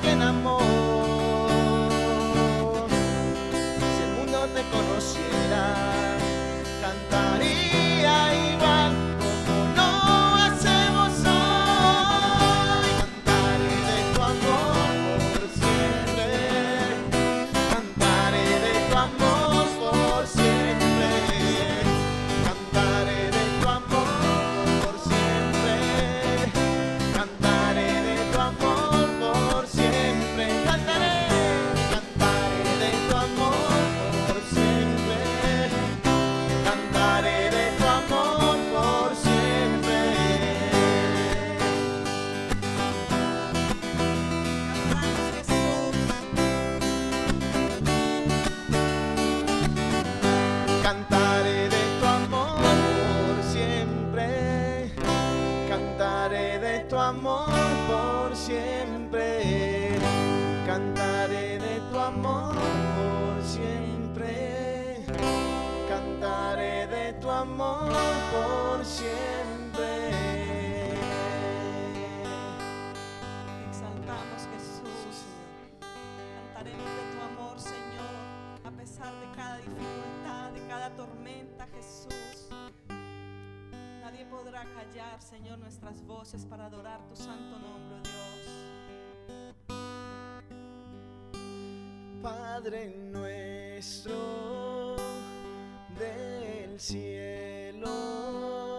que en amor. Si el mundo te conociera, cantaría igual como lo hacemos hoy. Cantaré de tu amor por siempre, cantaré de tu amor por siempre, cantaré de tu amor por siempre, cantaré de tu amor por siempre, cantaré, cantaré de tu amor por siempre, cantaré de tu amor por siempre. Cantaré de tu amor por siempre, cantaré de tu amor por siempre, cantaré de tu amor por siempre, cantaré de tu amor por siempre. Exaltamos, Jesús. Cantaremos de tu amor, Señor, a pesar de cada dificultad, de cada tormenta, Jesús. Nadie podrá callar, Señor, nuestras voces para adorar tu santo nombre, oh Dios. Padre nuestro del cielo,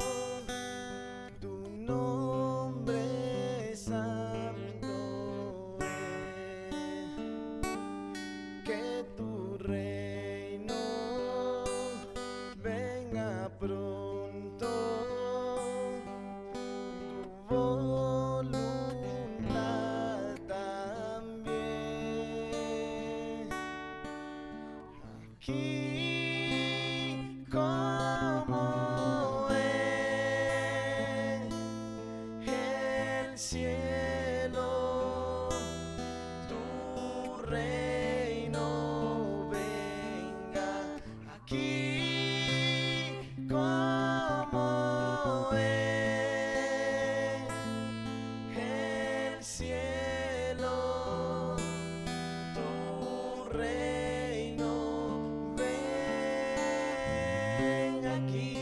tu nombre santo es, que tu reino venga pronto, tu voluntad también aquí como en el cielo. Tu reino venga aquí como en el cielo. Tu reino venga aquí.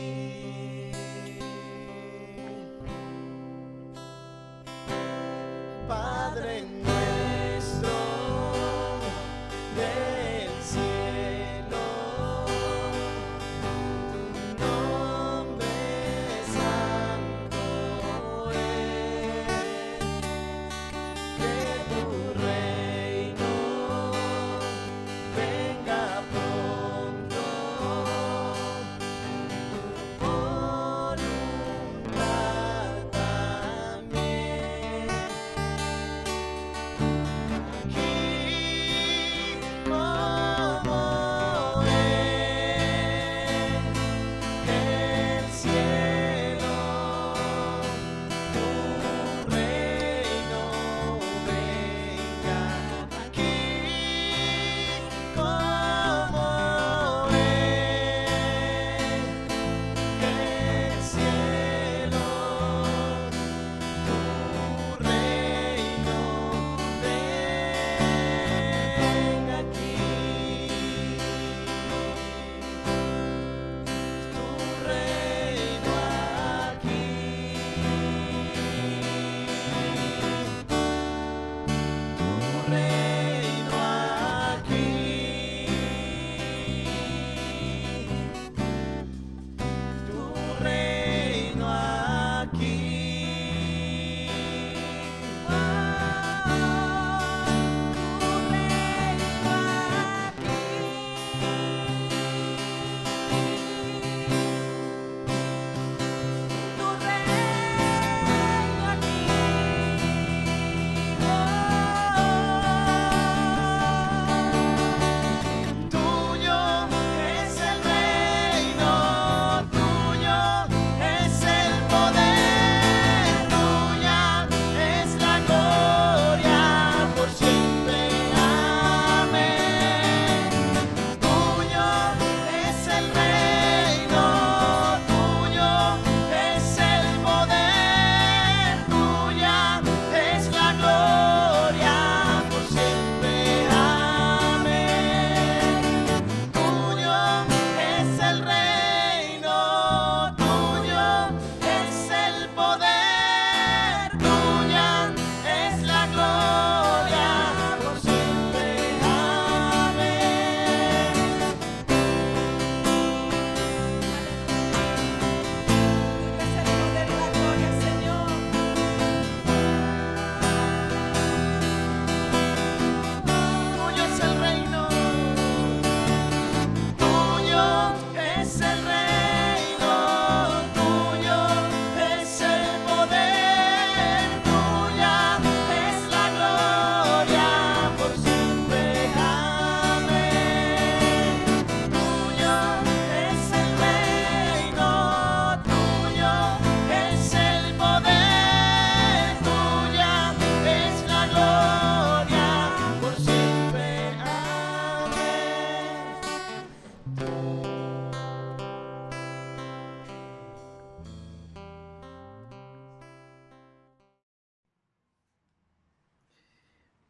Padre nuestro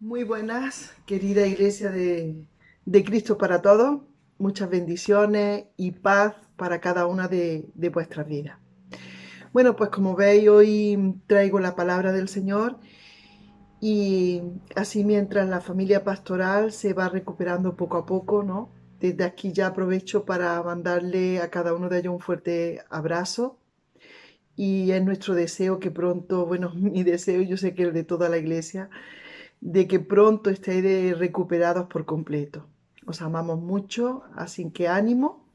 Muy buenas, querida Iglesia de Cristo para todos. Muchas bendiciones y paz para cada una de vuestras vidas. Bueno, pues como veis, hoy traigo la palabra del Señor y así mientras la familia pastoral se va recuperando poco a poco, ¿no? Desde aquí ya aprovecho para mandarle a cada uno de ellos un fuerte abrazo y es nuestro deseo que pronto, bueno, mi deseo, yo sé que el de toda la Iglesia, de que pronto estéis recuperados por completo. Os amamos mucho, así que ánimo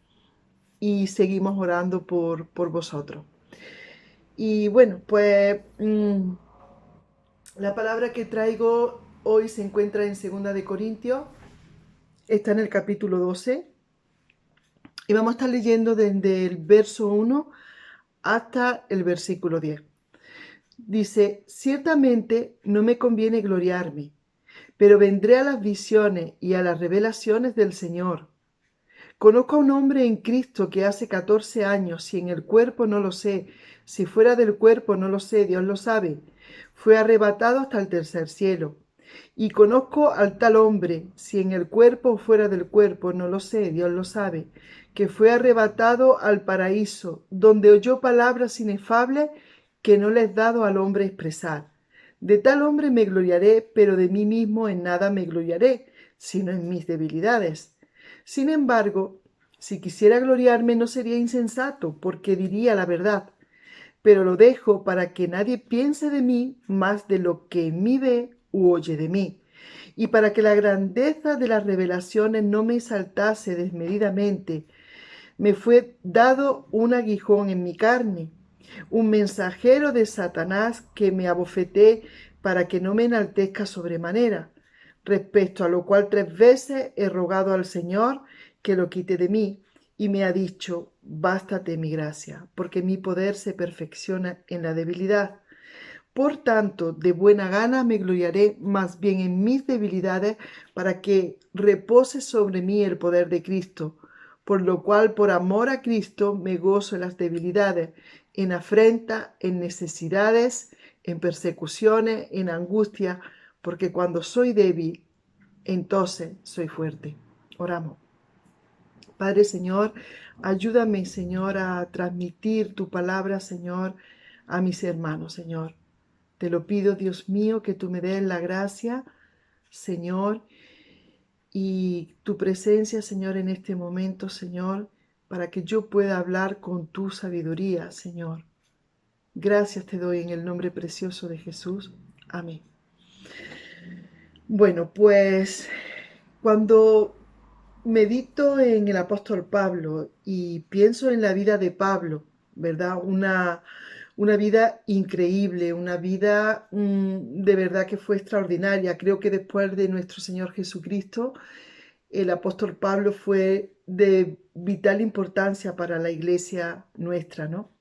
y seguimos orando por vosotros. Y bueno, pues la palabra que traigo hoy se encuentra en 2 Corintios, está en el capítulo 12 y vamos a estar leyendo desde el verso 1 hasta el versículo 10. Dice, ciertamente no me conviene gloriarme, pero vendré a las visiones y a las revelaciones del Señor. Conozco a un hombre en Cristo que hace 14 años, si en el cuerpo no lo sé, si fuera del cuerpo no lo sé, Dios lo sabe, fue arrebatado hasta el tercer cielo. Y conozco al tal hombre, si en el cuerpo o fuera del cuerpo no lo sé, Dios lo sabe, que fue arrebatado al paraíso, donde oyó palabras inefables que no les dado al hombre expresar. De tal hombre me gloriaré, pero de mí mismo en nada me gloriaré, sino en mis debilidades. Sin embargo, si quisiera gloriarme no sería insensato, porque diría la verdad, pero lo dejo para que nadie piense de mí más de lo que en mí ve u oye de mí, y para que la grandeza de las revelaciones no me exaltase desmedidamente, me fue dado un aguijón en mi carne, un mensajero de Satanás que me abofeté para que no me enaltezca sobremanera, respecto a lo cual 3 veces he rogado al Señor que lo quite de mí, y me ha dicho, bástate mi gracia, porque mi poder se perfecciona en la debilidad. Por tanto, de buena gana me gloriaré más bien en mis debilidades, para que repose sobre mí el poder de Cristo. Por lo cual, por amor a Cristo, me gozo en las debilidades, en afrenta, en necesidades, en persecuciones, en angustia, porque cuando soy débil, entonces soy fuerte. Oramos. Padre Señor, ayúdame, Señor, a transmitir tu palabra, Señor, a mis hermanos, Señor. Te lo pido, Dios mío, que tú me des la gracia, Señor, y tu presencia, Señor, en este momento, Señor, para que yo pueda hablar con tu sabiduría, Señor. Gracias te doy en el nombre precioso de Jesús. Amén. Bueno, pues cuando medito en el apóstol Pablo y pienso en la vida de Pablo, ¿verdad? Una vida increíble, una vida de verdad que fue extraordinaria. Creo que después de nuestro Señor Jesucristo, el apóstol Pablo fue de vital importancia para la iglesia nuestra, ¿no?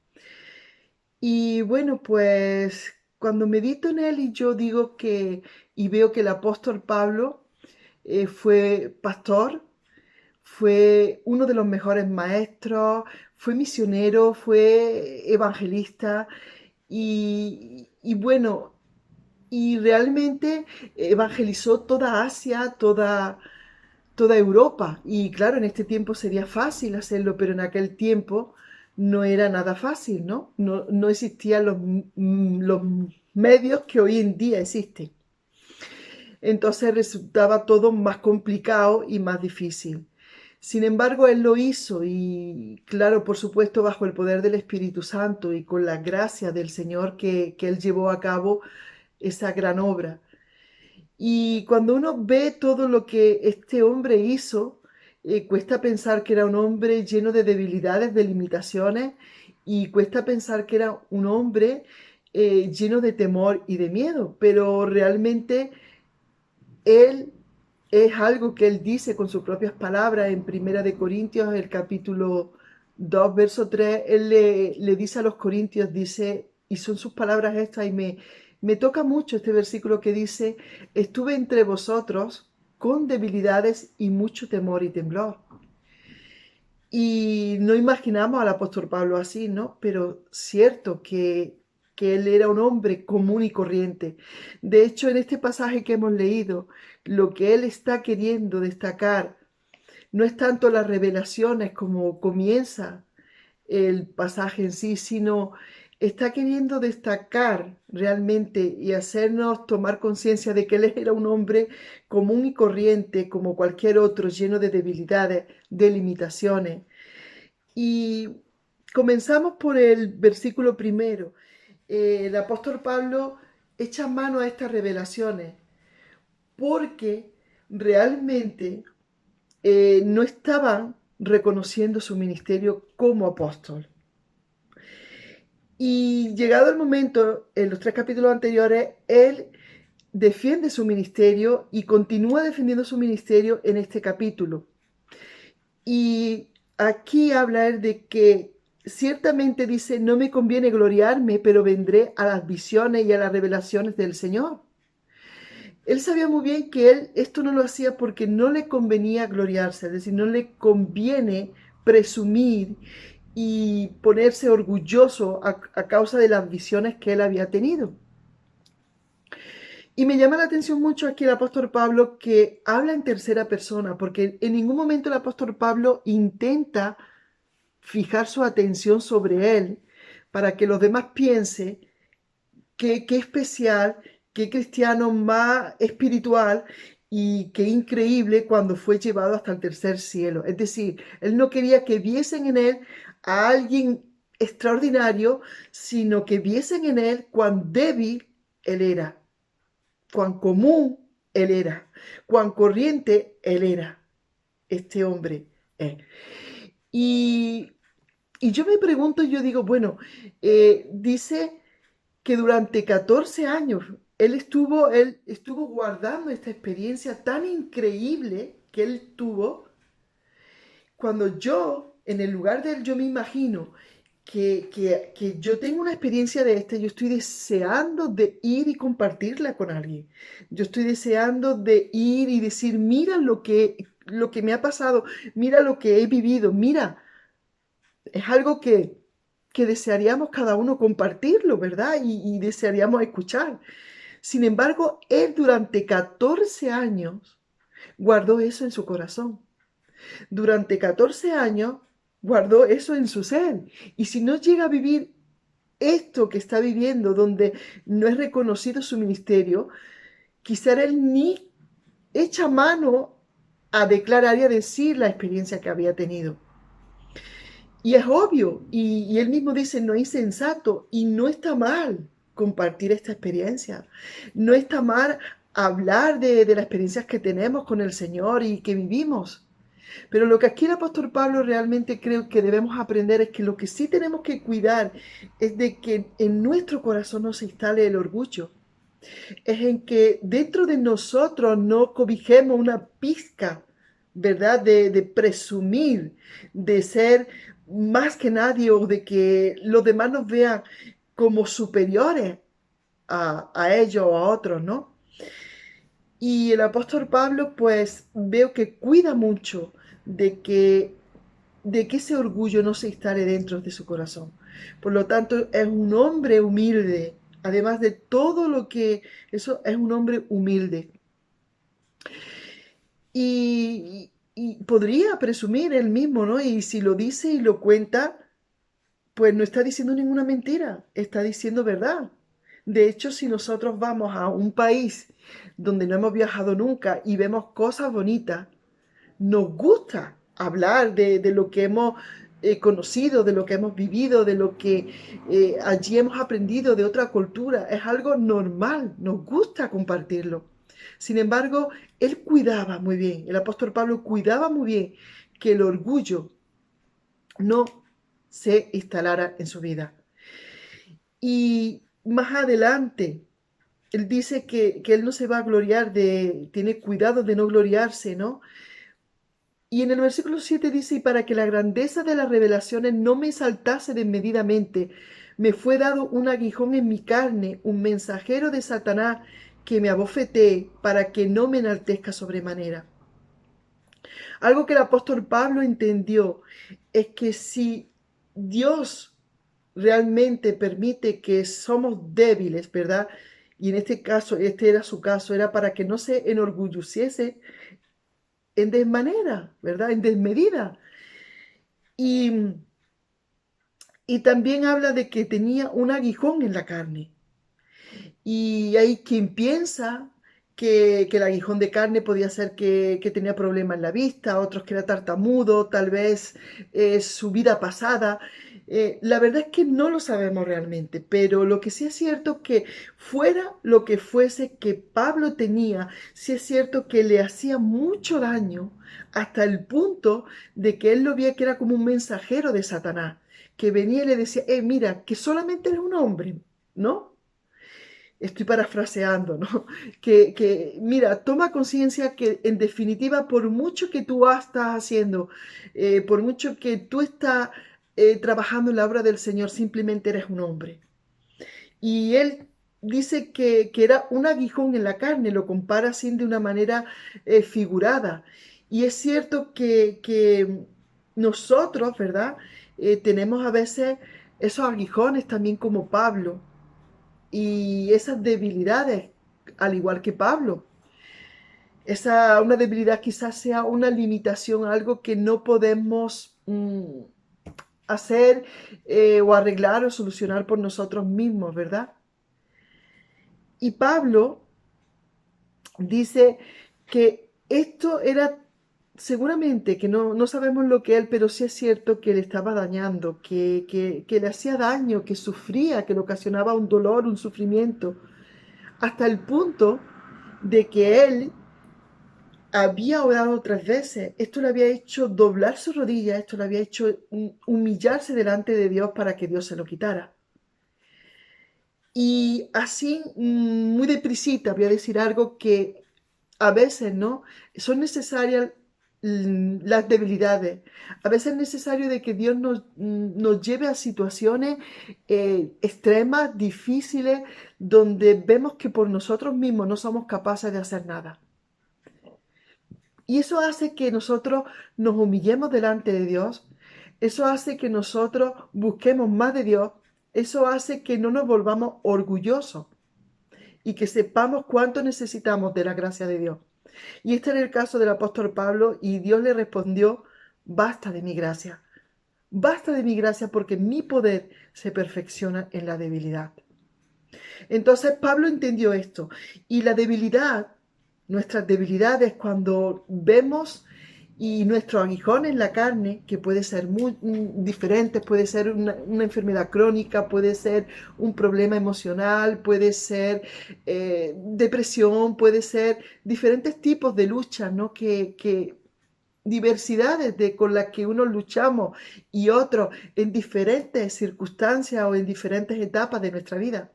Y bueno, pues cuando medito en él y yo digo que, y veo que el apóstol Pablo fue pastor, fue uno de los mejores maestros, fue misionero, fue evangelista y bueno, y realmente evangelizó toda Asia, toda Europa. Y claro, en este tiempo sería fácil hacerlo, pero en aquel tiempo no era nada fácil, ¿no? No existían los medios que hoy en día existen. Entonces resultaba todo más complicado y más difícil. Sin embargo, él lo hizo y, claro, por supuesto, bajo el poder del Espíritu Santo y con la gracia del Señor que él llevó a cabo esa gran obra. Y cuando uno ve todo lo que este hombre hizo, cuesta pensar que era un hombre lleno de debilidades, de limitaciones, y cuesta pensar que era un hombre lleno de temor y de miedo, pero realmente él es algo que él dice con sus propias palabras en 1 el capítulo 2, verso 3. Él le dice a los corintios, dice, y son sus palabras estas, y me toca mucho este versículo que dice, estuve entre vosotros con debilidades y mucho temor y temblor. Y no imaginamos al apóstol Pablo así, ¿no? Pero cierto que que él era un hombre común y corriente. De hecho, en este pasaje que hemos leído, lo que él está queriendo destacar no es tanto las revelaciones como comienza el pasaje en sí, sino está queriendo destacar realmente y hacernos tomar conciencia de que él era un hombre común y corriente como cualquier otro, lleno de debilidades, de limitaciones. Y comenzamos por el versículo primero. El apóstol Pablo echa mano a estas revelaciones porque realmente no estaban reconociendo su ministerio como apóstol. Y llegado el momento, en los 3 capítulos anteriores, él defiende su ministerio y continúa defendiendo su ministerio en este capítulo. Y aquí habla él de que ciertamente dice, no me conviene gloriarme, pero vendré a las visiones y a las revelaciones del Señor. Él sabía muy bien que él esto no lo hacía porque no le convenía gloriarse, es decir, no le conviene presumir y ponerse orgulloso a causa de las visiones que él había tenido. Y me llama la atención mucho aquí el apóstol Pablo que habla en tercera persona, porque en ningún momento el apóstol Pablo intenta fijar su atención sobre él para que los demás piensen qué especial, qué cristiano más espiritual y qué increíble cuando fue llevado hasta el tercer cielo. Es decir, él no quería que viesen en él a alguien extraordinario, sino que viesen en él cuán débil él era, cuán común él era, cuán corriente él era, este hombre. Y, y yo me pregunto, yo digo, bueno, dice que durante 14 años él estuvo guardando esta experiencia tan increíble que él tuvo. Cuando yo, en el lugar de él, yo me imagino que yo tengo una experiencia de esta, yo estoy deseando de ir y compartirla con alguien. Yo estoy deseando de ir y decir, mira lo que me ha pasado, mira lo que he vivido, mira, es algo que desearíamos cada uno compartirlo, ¿verdad? Y desearíamos escuchar. Sin embargo, él durante 14 años guardó eso en su corazón. Durante 14 años guardó eso en su ser. Y si no llega a vivir esto que está viviendo, donde no es reconocido su ministerio, quizá él ni echa mano a declarar y a decir la experiencia que había tenido. Y es obvio, y él mismo dice, no es insensato y no está mal compartir esta experiencia. No está mal hablar de las experiencias que tenemos con el Señor y que vivimos. Pero lo que aquí el apóstol Pablo realmente creo que debemos aprender es que lo que sí tenemos que cuidar es de que en nuestro corazón no se instale el orgullo. Es en que dentro de nosotros no cobijemos una pizca, ¿verdad? De presumir, de ser más que nadie o de que los demás nos vean como superiores a ellos o a otros, ¿no? Y el apóstol Pablo, pues veo que cuida mucho de que ese orgullo no se instale dentro de su corazón. Por lo tanto, es un hombre humilde. Además de todo lo que eso es un hombre humilde. Y podría presumir él mismo, ¿no? Y si lo dice y lo cuenta, pues no está diciendo ninguna mentira, está diciendo verdad. De hecho, si nosotros vamos a un país donde no hemos viajado nunca y vemos cosas bonitas, nos gusta hablar de lo que hemos conocido, de lo que hemos vivido, de lo que allí hemos aprendido de otra cultura. Es algo normal, nos gusta compartirlo. Sin embargo, él cuidaba muy bien, el apóstol Pablo cuidaba muy bien que el orgullo no se instalara en su vida. Y más adelante, él dice que él no se va a gloriar, tiene cuidado de no gloriarse, ¿no? Y en el versículo 7 dice, y para que la grandeza de las revelaciones no me saltase desmedidamente, me fue dado un aguijón en mi carne, un mensajero de Satanás que me abofetee para que no me enaltezca sobremanera. Algo que el apóstol Pablo entendió es que si Dios realmente permite que somos débiles, ¿verdad? Y en este caso, este era su caso, era para que no se enorgulleciese en desmanera, ¿verdad? En desmedida. Y, y también habla de que tenía un aguijón en la carne. Y hay quien piensa que el aguijón de carne podía ser que tenía problemas en la vista, otros que era tartamudo, tal vez su vida pasada. La verdad es que no lo sabemos realmente, pero lo que sí es cierto que fuera lo que fuese que Pablo tenía, sí es cierto que le hacía mucho daño hasta el punto de que él lo veía que era como un mensajero de Satanás, que venía y le decía, mira, que solamente eres un hombre, ¿no? Estoy parafraseando, ¿no? Mira, toma conciencia que en definitiva, por mucho que tú estás haciendo, por mucho que tú estás trabajando en la obra del Señor, simplemente eres un hombre. Y él dice que era un aguijón en la carne, lo compara así de una manera figurada. Y es cierto que nosotros, ¿verdad? Tenemos a veces esos aguijones también como Pablo y esas debilidades, al igual que Pablo. Una debilidad quizás sea una limitación, algo que no podemos hacer o arreglar o solucionar por nosotros mismos, ¿verdad? Y Pablo dice que esto era seguramente que no sabemos lo que él, pero sí es cierto que le estaba dañando, que le hacía daño, que sufría, que le ocasionaba un dolor, un sufrimiento, hasta el punto de que él había orado 3 veces. Esto le había hecho doblar su rodilla, esto le había hecho humillarse delante de Dios para que Dios se lo quitara. Y así, muy deprisita, voy a decir algo que a veces, ¿no? Son necesarias las debilidades. A veces es necesario de que Dios nos lleve a situaciones extremas, difíciles, donde vemos que por nosotros mismos no somos capaces de hacer nada. Y eso hace que nosotros nos humillemos delante de Dios. Eso hace que nosotros busquemos más de Dios. Eso hace que no nos volvamos orgullosos y que sepamos cuánto necesitamos de la gracia de Dios. Y este era el caso del apóstol Pablo y Dios le respondió, basta de mi gracia. Basta de mi gracia porque mi poder se perfecciona en la debilidad. Entonces Pablo entendió esto y la debilidad, nuestras debilidades cuando vemos y nuestro aguijón en la carne, que puede ser muy diferente, puede ser una enfermedad crónica, puede ser un problema emocional, puede ser depresión, puede ser diferentes tipos de luchas, ¿no? Diversidades con las que unos luchamos y otros en diferentes circunstancias o en diferentes etapas de nuestra vida.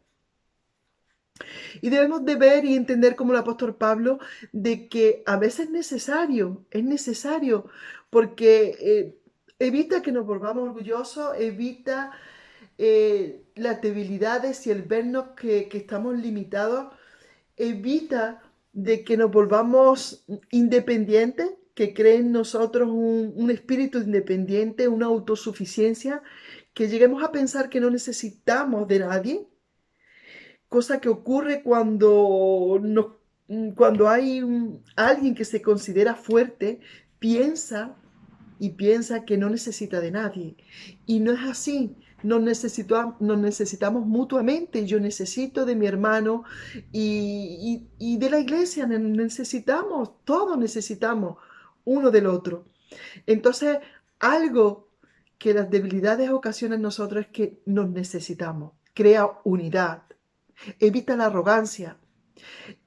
Y debemos de ver y entender como el apóstol Pablo de que a veces es necesario, porque evita que nos volvamos orgullosos, evita las debilidades y el vernos que estamos limitados, evita de que nos volvamos independientes, que cree en nosotros un espíritu independiente, una autosuficiencia, que lleguemos a pensar que no necesitamos de nadie, cosa que ocurre cuando hay alguien que se considera fuerte, piensa y piensa que no necesita de nadie. Y no es así. Nos necesitamos mutuamente. Yo necesito de mi hermano y de la iglesia. Todos necesitamos uno del otro. Entonces, algo que las debilidades ocasionan en nosotros es que nos necesitamos. Crea unidad, evita la arrogancia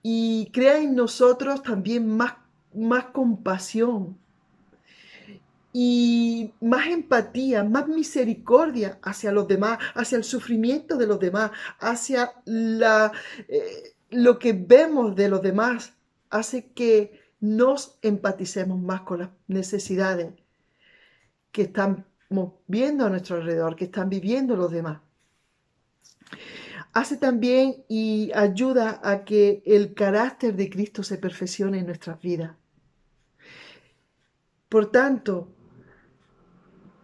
y crea en nosotros también más compasión y más empatía, más misericordia hacia los demás, hacia el sufrimiento de los demás, hacia lo que vemos de los demás, hace que nos empaticemos más con las necesidades que estamos viendo a nuestro alrededor, que están viviendo los demás. Hace también y ayuda a que el carácter de Cristo se perfeccione en nuestras vidas. Por tanto,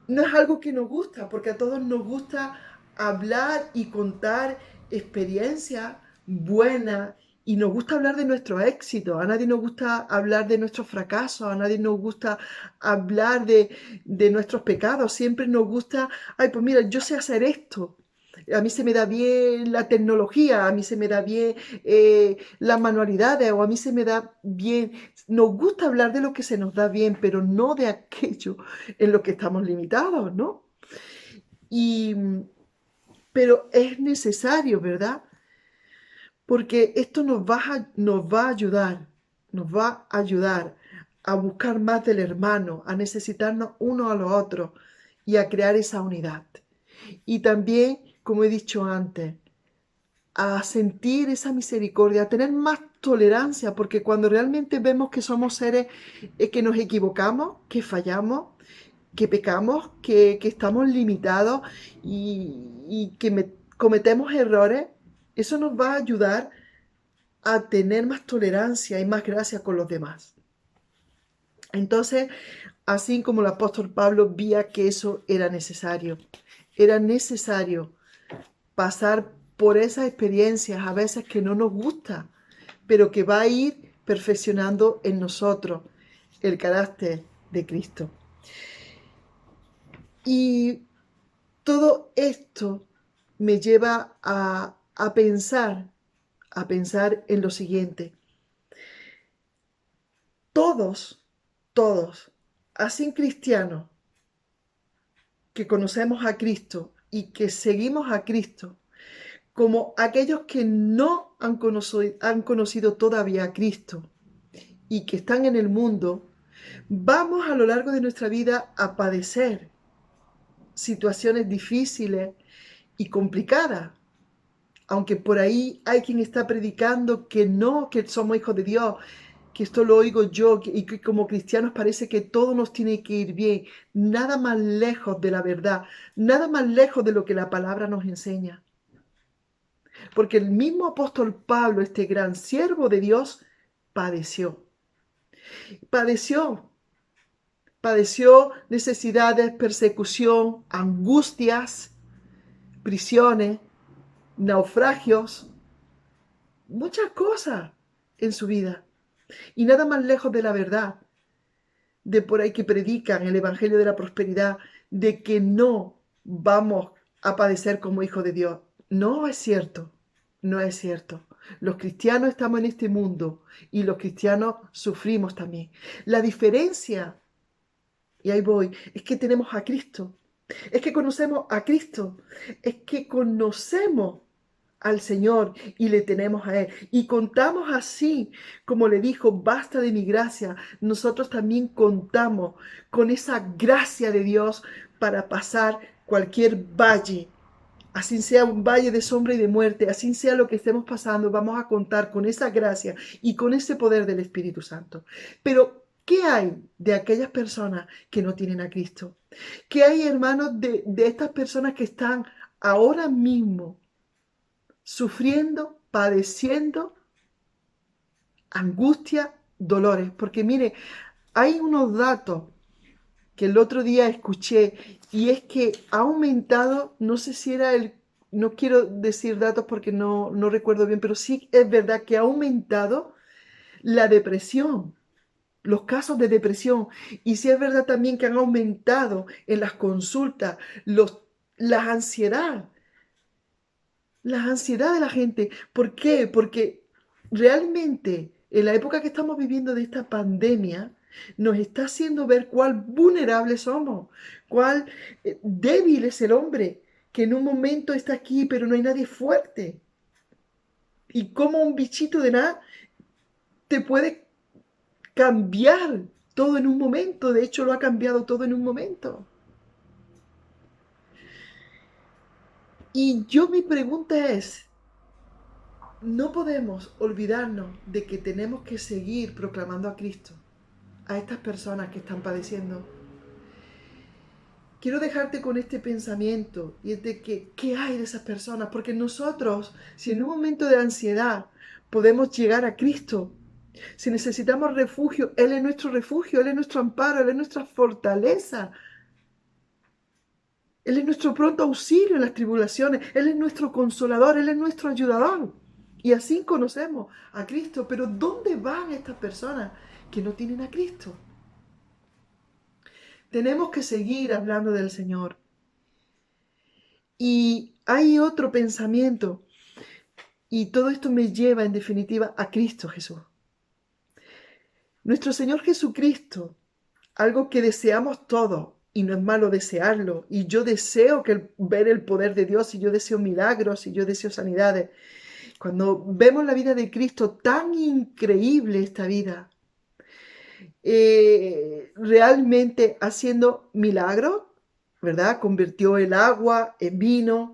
no es algo que nos gusta, porque a todos nos gusta hablar y contar experiencias buenas y nos gusta hablar de nuestros éxitos. A nadie nos gusta hablar de nuestros fracasos, a nadie nos gusta hablar de nuestros pecados. Siempre nos gusta, ay, pues mira, yo sé hacer esto. A mí se me da bien la tecnología, a mí se me da bien las manualidades, o a mí se me da bien. Nos gusta hablar de lo que se nos da bien, pero no de aquello en lo que estamos limitados, ¿no? Y, pero es necesario, ¿verdad? Porque esto nos va a ayudar, nos va a ayudar a buscar más del hermano, a necesitarnos unos a los otros y a crear esa unidad. Y también, como he dicho antes, a sentir esa misericordia, a tener más tolerancia, porque cuando realmente vemos que somos seres que nos equivocamos, que fallamos, que pecamos, que estamos limitados y que cometemos errores, eso nos va a ayudar a tener más tolerancia y más gracia con los demás. Entonces, así como el apóstol Pablo veía que eso era necesario pasar por esas experiencias a veces que no nos gusta, pero que va a ir perfeccionando en nosotros el carácter de Cristo. Y todo esto me lleva a pensar en lo siguiente. Todos, así cristianos que conocemos a Cristo y que seguimos a Cristo, como aquellos que no han conocido todavía a Cristo y que están en el mundo, vamos a lo largo de nuestra vida a padecer situaciones difíciles y complicadas. Aunque por ahí hay quien está predicando que no, que somos hijos de Dios, que esto lo oigo yo, y que como cristianos parece que todo nos tiene que ir bien. Nada más lejos de la verdad, nada más lejos de lo que la palabra nos enseña. Porque el mismo apóstol Pablo, este gran siervo de Dios, padeció necesidades, persecución, angustias, prisiones, naufragios, muchas cosas en su vida. Y nada más lejos de la verdad, de por ahí que predican el evangelio de la prosperidad, de que no vamos a padecer como hijos de Dios. No es cierto, no es cierto. Los cristianos estamos en este mundo y los cristianos sufrimos también. La diferencia, y ahí voy, es que tenemos a Cristo. Es que conocemos a Cristo. Es que conocemos al Señor y le tenemos a Él. Y contamos así, como le dijo, basta de mi gracia. Nosotros también contamos con esa gracia de Dios para pasar cualquier valle. Así sea un valle de sombra y de muerte, así sea lo que estemos pasando, vamos a contar con esa gracia y con ese poder del Espíritu Santo. Pero, ¿qué hay de aquellas personas que no tienen a Cristo? ¿Qué hay, hermanos, de estas personas que están ahora mismo sufriendo, padeciendo angustia, dolores? Porque mire, hay unos datos que el otro día escuché y es que ha aumentado, no sé si era no quiero decir datos porque no recuerdo bien, pero sí es verdad que ha aumentado la depresión, los casos de depresión. Y sí es verdad también que han aumentado en las consultas la ansiedad de la gente. ¿Por qué? Porque realmente en la época que estamos viviendo de esta pandemia, nos está haciendo ver cuál vulnerables somos, cuál débil es el hombre, que en un momento está aquí, pero no hay nadie fuerte. Y como un bichito de nada te puede cambiar todo en un momento. De hecho, lo ha cambiado todo en un momento. Y mi pregunta es, no podemos olvidarnos de que tenemos que seguir proclamando a Cristo a estas personas que están padeciendo. Quiero dejarte con este pensamiento y es de que, ¿qué hay de esas personas? Porque nosotros, si en un momento de ansiedad podemos llegar a Cristo, si necesitamos refugio, Él es nuestro refugio, Él es nuestro amparo, Él es nuestra fortaleza. Él es nuestro pronto auxilio en las tribulaciones. Él es nuestro consolador. Él es nuestro ayudador. Y así conocemos a Cristo. Pero ¿dónde van estas personas que no tienen a Cristo? Tenemos que seguir hablando del Señor. Y hay otro pensamiento. Y todo esto me lleva en definitiva a Cristo Jesús. Nuestro Señor Jesucristo, algo que deseamos todos, y no es malo desearlo, y yo deseo ver el poder de Dios, y yo deseo milagros, y yo deseo sanidades. Cuando vemos la vida de Cristo, tan increíble esta vida, realmente haciendo milagros, ¿verdad? Convirtió el agua en vino.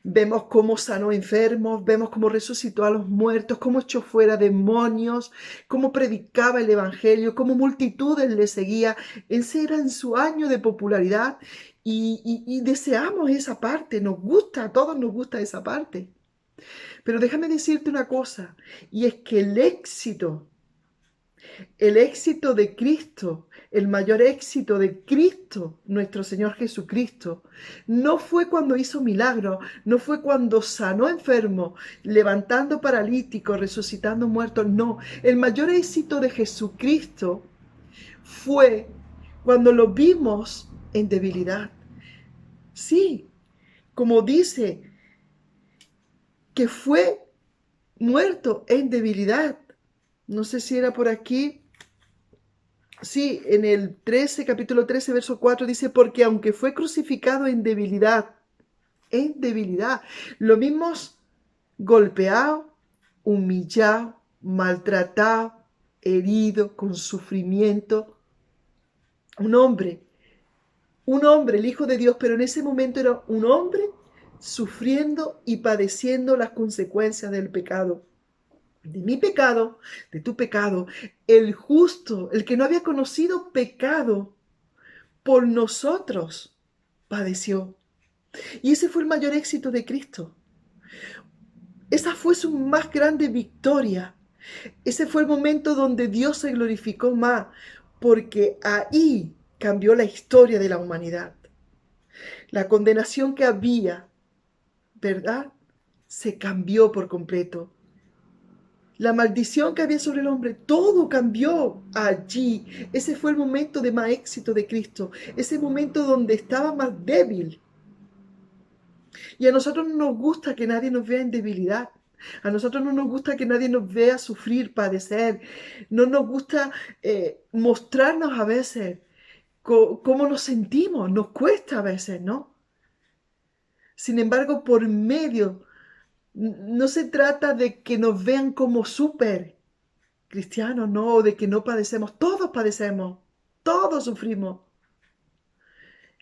Vemos cómo sanó enfermos, vemos cómo resucitó a los muertos, cómo echó fuera demonios, cómo predicaba el evangelio, cómo multitudes le seguían. Ese era en su año de popularidad y deseamos esa parte, nos gusta, a todos nos gusta esa parte. Pero déjame decirte una cosa, y es que el éxito de Cristo, el mayor éxito de Cristo, nuestro Señor Jesucristo, no fue cuando hizo milagros, no fue cuando sanó enfermos, levantando paralíticos, resucitando muertos, no. El mayor éxito de Jesucristo fue cuando lo vimos en debilidad. Sí, como dice, que fue muerto en debilidad. No sé si era por aquí. Sí, en el 13, capítulo 13, verso 4 dice, porque aunque fue crucificado en debilidad, lo vimos golpeado, humillado, maltratado, herido, con sufrimiento. Un hombre, el Hijo de Dios, pero en ese momento era un hombre sufriendo y padeciendo las consecuencias del pecado. De mi pecado, de tu pecado, el justo, el que no había conocido pecado, por nosotros padeció. Y ese fue el mayor éxito de Cristo. Esa fue su más grande victoria. Ese fue el momento donde Dios se glorificó más, porque ahí cambió la historia de la humanidad. La condenación que había, ¿verdad? Se cambió por completo. La maldición que había sobre el hombre, todo cambió allí. Ese fue el momento de más éxito de Cristo. Ese momento donde estaba más débil. Y a nosotros no nos gusta que nadie nos vea en debilidad. A nosotros no nos gusta que nadie nos vea sufrir, padecer. No nos gusta mostrarnos a veces cómo nos sentimos. Nos cuesta a veces, ¿no? Sin embargo, por medio, no se trata de que nos vean como súper cristianos, no, de que no padecemos. Todos padecemos, todos sufrimos.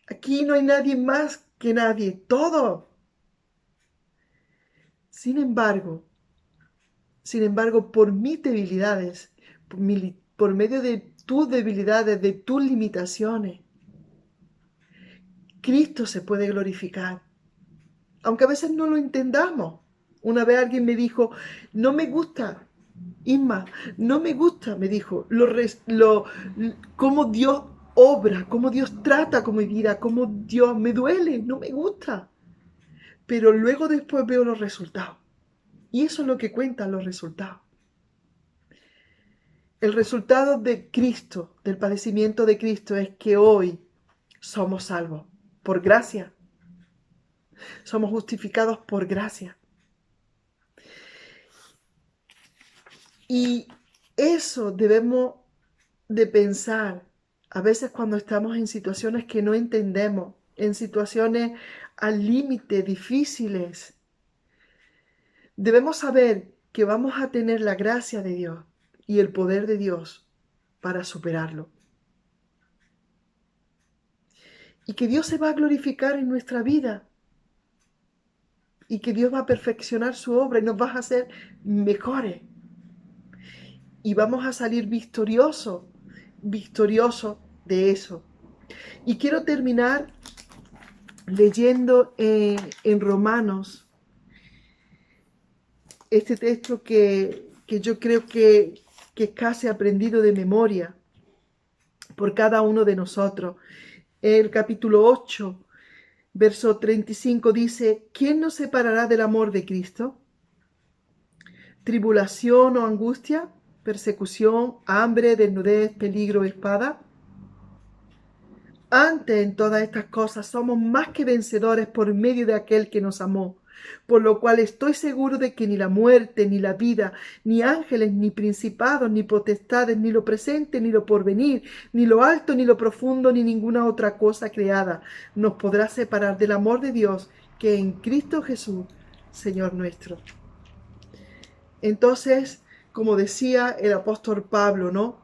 Aquí no hay nadie más que nadie, todos. Sin embargo, por mis debilidades, por medio de tus debilidades, de tus limitaciones, Cristo se puede glorificar. Aunque a veces no lo entendamos. Una vez alguien me dijo, no me gusta, Inma, no me gusta, me dijo, cómo Dios obra, cómo Dios trata con mi vida, cómo Dios me duele, no me gusta. Pero luego después veo los resultados. Y eso es lo que cuentan los resultados. El resultado de Cristo, del padecimiento de Cristo, es que hoy somos salvos por gracia. Somos justificados por gracia. Y eso debemos de pensar a veces cuando estamos en situaciones que no entendemos, en situaciones al límite, difíciles. Debemos saber que vamos a tener la gracia de Dios y el poder de Dios para superarlo. Y que Dios se va a glorificar en nuestra vida. Y que Dios va a perfeccionar su obra y nos va a hacer mejores. Y vamos a salir victoriosos de eso. Y quiero terminar leyendo en Romanos este texto que yo creo que es casi aprendido de memoria por cada uno de nosotros. El capítulo 8 Verso 35 dice, ¿quién nos separará del amor de Cristo? ¿Tribulación o angustia? ¿Persecución, hambre, desnudez, peligro, espada? Antes en todas estas cosas somos más que vencedores por medio de aquel que nos amó, por lo cual estoy seguro de que ni la muerte, ni la vida, ni ángeles, ni principados, ni potestades, ni lo presente, ni lo porvenir, ni lo alto, ni lo profundo, ni ninguna otra cosa creada nos podrá separar del amor de Dios que en Cristo Jesús, Señor nuestro. Entonces, como decía el apóstol Pablo, ¿no?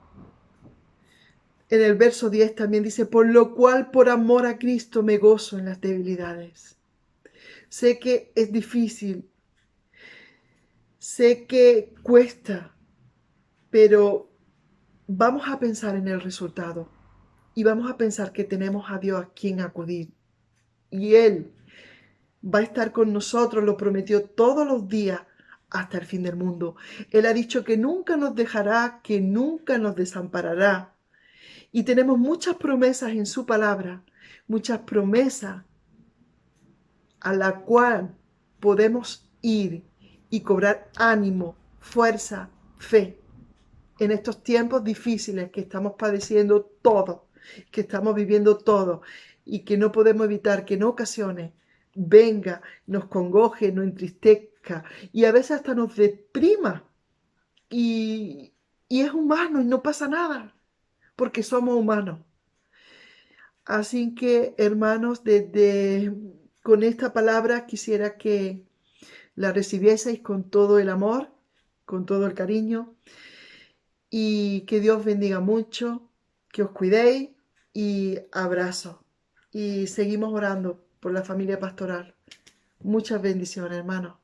En el verso 10 también dice, por lo cual por amor a Cristo me gozo en las debilidades. Sé que es difícil, sé que cuesta, pero vamos a pensar en el resultado y vamos a pensar que tenemos a Dios a quien acudir. Y Él va a estar con nosotros, lo prometió todos los días hasta el fin del mundo. Él ha dicho que nunca nos dejará, que nunca nos desamparará. Y tenemos muchas promesas en su palabra, muchas promesas a la cual podemos ir y cobrar ánimo, fuerza, fe en estos tiempos difíciles que estamos padeciendo todos, que estamos viviendo todos y que no podemos evitar que en ocasiones venga, nos congoje, nos entristezca y a veces hasta nos deprima y es humano y no pasa nada porque somos humanos. Así que, hermanos, con esta palabra quisiera que la recibieseis con todo el amor, con todo el cariño, y que Dios bendiga mucho, que os cuidéis y abrazo. Y seguimos orando por la familia pastoral. Muchas bendiciones, hermanos.